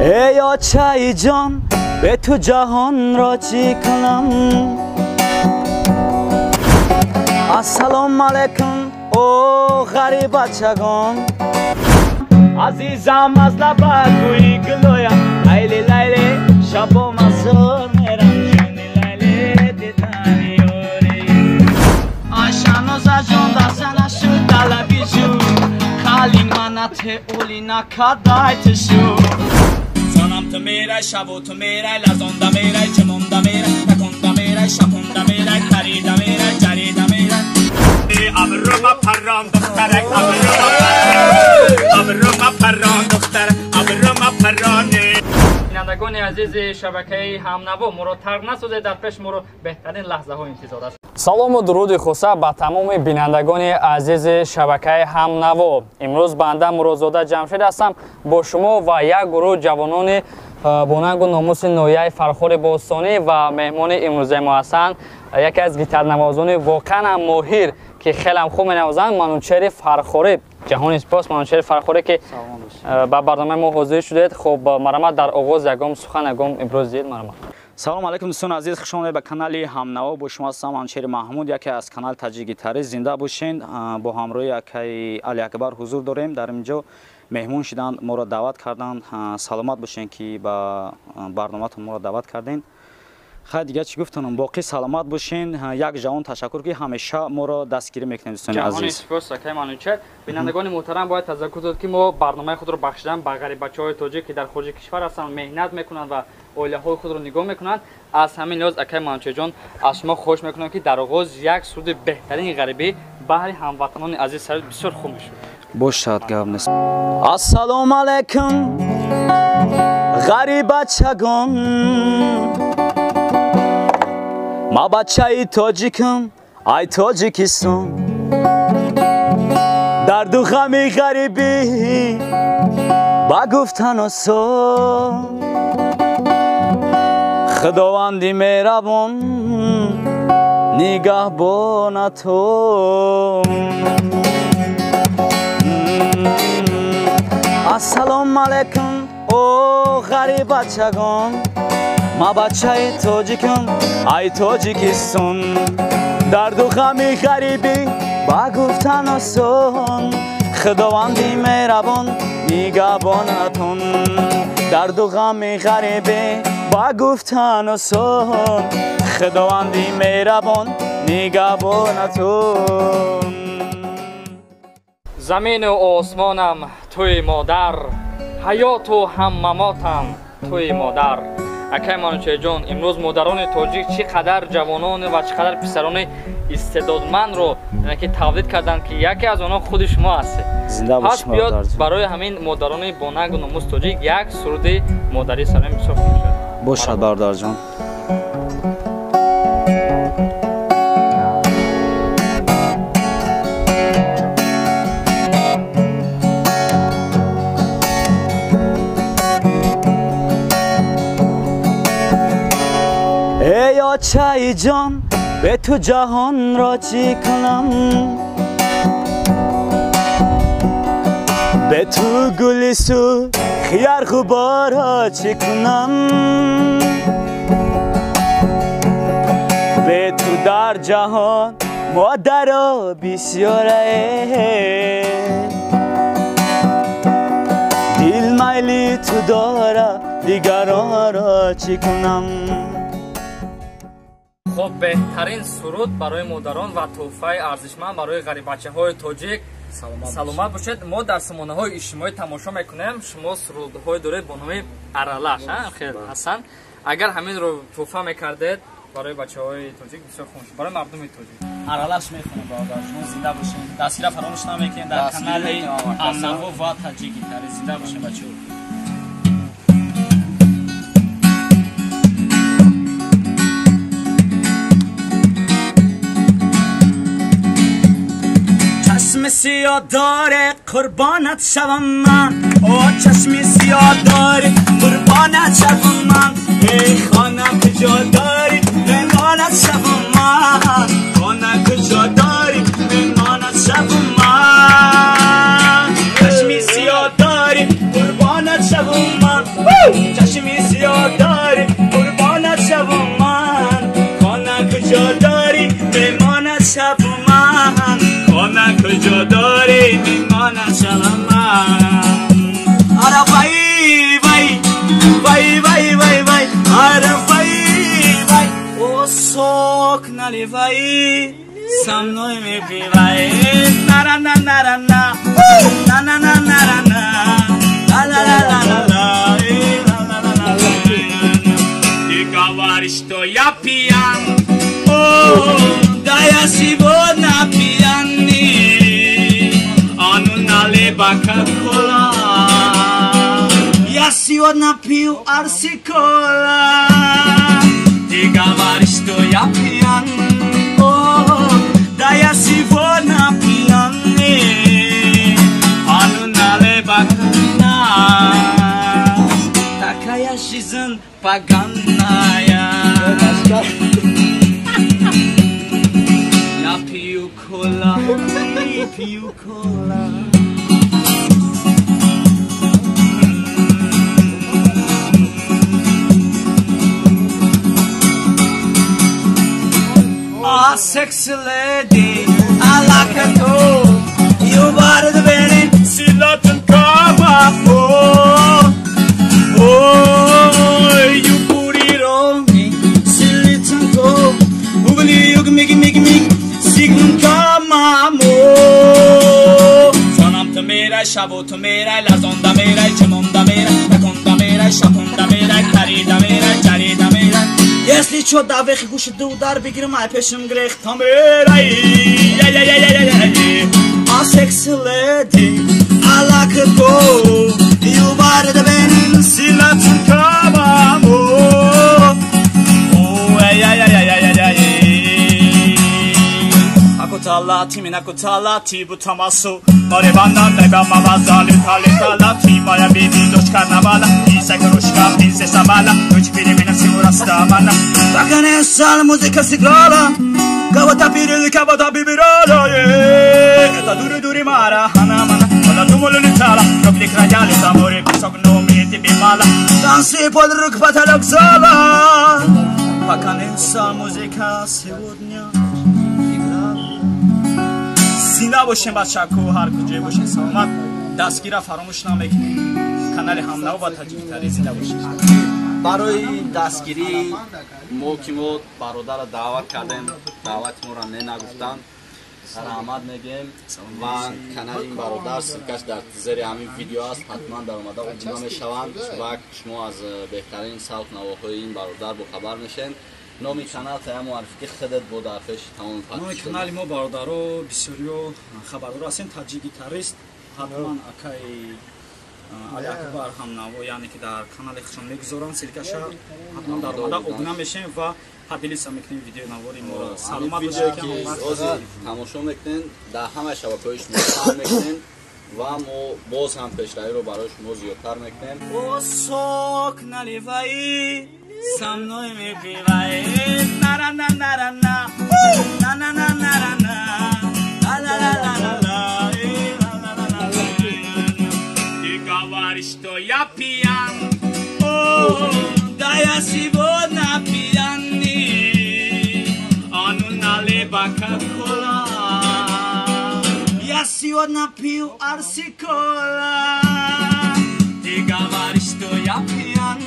ای آچه جان به تو جهان را چی کنم السلام علیکم او غریب بچگان عزیزم از لبت گویی گلویم لیلی لیلی شب و مسار میرم جونی لیلی دیدن یوری آشانو زجون دستنه شد دلبی جو خالی منت اولی نکدایت شو زنم تو میره شب و تو میره لزانده میره چمونده میره تکونده میره شپونده میره تریده میره جریده میره ابروما پران دخترک ابروما پران دختر ابروما پرانه بینندگان عزیز شبکه همنوا مرا ترک نسازید در پیش مرا بهترین لحظه ها انتظار است. سلام و درود خصوصا به تمام بینندگان عزیز شبکه همنوا. امروز بنده مرادزاده جمشید هستم با شما و یک گروه جوانان با ننگ و ناموس نویه فرخور باستانی و مهمان امروزه ما هستند یکی از گیتار نوازان واقعا ماهر که خیلی هم خوب نوازند منوچهر فرخوری. جهان سپاس منوچهر فرخوری که با برنامه ما حاضر شدید. خب مرحمت در آغاز یگام سخن یگام ابراز دید. مرحمت. سلام علیکم دوستان عزیز، خوش آمدید به کانال همنوا. با شما هستم منوچهر محمود، یکی از کانال تاجیک گیتاری. زنده باشین. با همراه یکی علی اکبر حضور داریم در اینجا. مهمون شدن، ما را دعوت کردن. سلامت باشین که با برنامه‌تون ما را دعوت کردین. خیلی دیگه چی گفتم، باقی سلامت باشین. یک جوان تشکر که همیشه ما را دستگیری میکنید دوستان عزیز. جهان سپاس که منوچهر. بینندگان محترم باید تذکر داد که ما برنامه خود را بخشیدن به غریب بچه‌های تاجیک که در خارج کشور هستند، مهنت میکنند و اولیاءهای خود را نگاه میکنند. از همین لحاظ اکای منوچهر جان از شما خوش میکنم که در آغاز یک سرود بهترین غریبی بهر هموطنان عزیز سر بسیار خوب میشه. باشد گپ نیست. السلام علیکم غریب بچگان، ما بچه ای تاجیکم ای تاجیکستان، درد و غم غریبی با گفتن آسان، خداوندی مهربان نگهبان تو. السلام علیکم او غریب بچگان، ما بچه ای تاجیکم ای تاجیکستان، درد و غم غریبی با گفتن آسان، خداوندی مهربان نگهبانتون، درد و غم غریبی با گفتن آسان، خداوندی مهربان نگهبانتون. زمین و آسمانم توی مادر، حیات و هم مماتم توی مادر. اکای منوچهر جان، امروز مادران تاجیک چقدر جوانان و چقدر پسران استعدادمند رو که تولید کردن که یکی از آنها خود شما هست. پس بیاد برای همین مادران با ننگ و ناموس تاجیک یک سرود مادری سرم بسیار خوب شد. باشد برادر جان. ای آچه جان به تو جهان را چی کنم، به تو گل سو خیار غبار چی کنم، به تو در جهان مادر بسیاره، دل میلی تو داره دیگران را چی کنم. خب بهترین سرود برای مادران و تحفه ارزشمند برای غریب بچه‌های تاجیک. سلامت باشید. ما در سامانه‌های اجتماعی تماشا میکنیم، شما سرودهای دارید با نام ارالش. خیر حسن، اگر همین رو تحفه میکردید برای بچه‌های تاجیک بسیار خوب میشه. برای مردم تاجیک ارالش میخونم برادر شما. زنده باشین. دستگیر فراموش نکنید در کانال همنوا و تاجیک گیتاری. زنده باشین بچه‌ها. چشم سیاه داره قربانت شوم من، او چشم سیاه داره قربانت شوم من، ای خانه کجا داری مهمانت شوم من، خانه کجا داری مهمانت شوم من، چشم سیاه داری قربانت شوم من، چشمی سیاه داری قربانت شب من خانه کجا داری میمانت شب من خانه کجا داری میمانت شب من آره وای وای وای وای وای وای آره وای وای او سوک نلی وای سمنوی می پیوای نرا نا نرا نا نا نا نا نرا نا لا لا لا لا لا говоришь, что я пьян, о, да я сегодня пьяный, а ну налей кока-кола, я сегодня пью арси-кола, ты говоришь, что я пьян, о, да я сегодня пьяный, а ну налей кока-кола, такая жизнь поганая. Я пью кола, пью кола. Ah, sexy lady, I like it too. You bought the wedding, she let them come up. Oh, you put it on me, silly tango. Ugly, you make me, signal come amor. Sanam to mera, shabo to mera, lazon da mera, chamon da mera, takon da mera, shapon da mera, kari da mera, chari da mera. Если что, да вехи гушит да удар, бегир май пешим грех там мера. A sexy lady, I like it too. You bought the wedding, she let you come amor. Oh, ay. Akutala, timin akutala, tibu tamasu. Morevanda, neba mavazali, talitala, timaya bibi, dosh karnavala, isa krushka, princesa mala, noć pirimina sigura stamana. Bakane sal, muzika sigrala, kavata pirili, kavata bibirala, eta duri mara, hana mana, ola dumulu litala, roblik rajali, zamori, pisok nomi, tibi mala, dansi pod ruk patalok zala. Bakane sal, muzika сегодня играла. Сина бошен бачаку ҳар куҷое бошен саломат дастгира фаромӯш намекунед канали ҳамнав ва таҷикитари зинда бошед барои дастгирӣ мо ки мо бародарро даъват кардем даъвати моро нагуфтанд раҳмат мегӯем ва канали ин бародар силкаш дар зери ҳамин видео аст ҳатман даромада обуна мешаванд ва шумо аз беҳтарин савт навоҳои ин бародар бохабар мешавед номи канал тая муаррифӣ худат бо дар пеш тамом номи канали мо бародаро бисёриё хабардор ҳастем таҷикитарист ҳатман акай али акбар ҳамнаво яъне ки дар канали хушон мегузоранд силкаша ҳатман даромада обуна мешавем ва ҳадилиса мекунем видеои навори моро саломат бошед ки ҳозир тамошо мекунем дар ҳамаи шабакаҳои шумо сар мекунем ва мо боз ҳам пешравиро барои шумо зиёдтар мекунем о сок наливаи со мной мы пиваем, на-на-на-на-на-на, на-на-на-на-на-на, ла-ла-ла-ла-ла-ла, ла-ла-ла-ла-ла. Ты говоришь, что я пьян, о, да я сегодня пьяный, а ну налей кока-кола. Я сегодня пью арси-кола. Ты говоришь, что я пьян,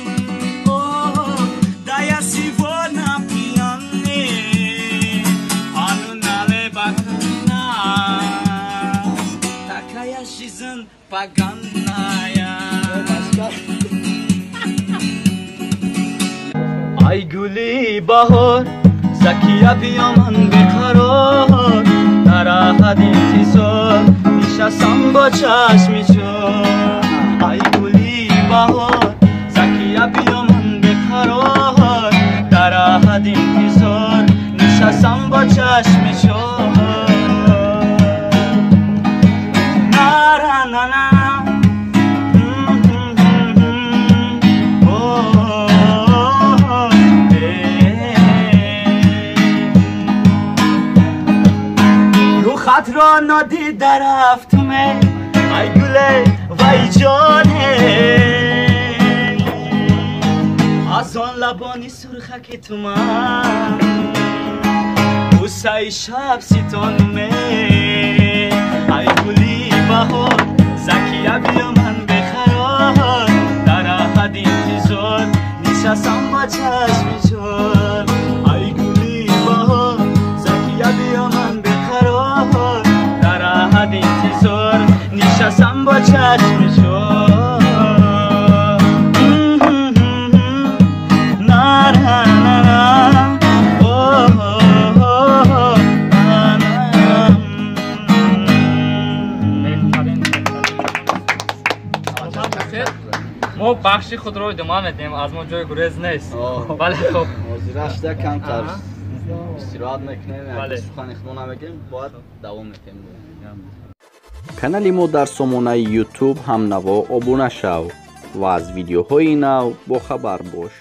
да я сегодня пьяный, а ну налей кока-кола. Такая жизнь поганая. Ай гули баҳор, закия биёман беқарор, дар раҳат интизор нишастам бо чашми чор. Ай гули баҳор, закия биёман беқарор, дар раҳат интизор нишастам бо чашми чор. На-на-на-на خط را نادیده رفتم ای گله وای جانه لبانی سرخک تو من بوسه شب سیتانومه ای گلی بهار زکیه بیا من بخرار در حد انتظار نشستم با چشم چار ای گلی بهار زکیه بیا من بخرار در حد انتظار نشستم با چشم چار ما بخش خود رو ادامه میدیم از ما جای گریز نیست ولی خب موضوع کمتر استراحت میکنیم بله. سخن خودمون نمیگیم باید دوام میدیم کانال ما در سامانه یوتیوب همنوا ابونه شو و از ویدیوهای نو با خبر باش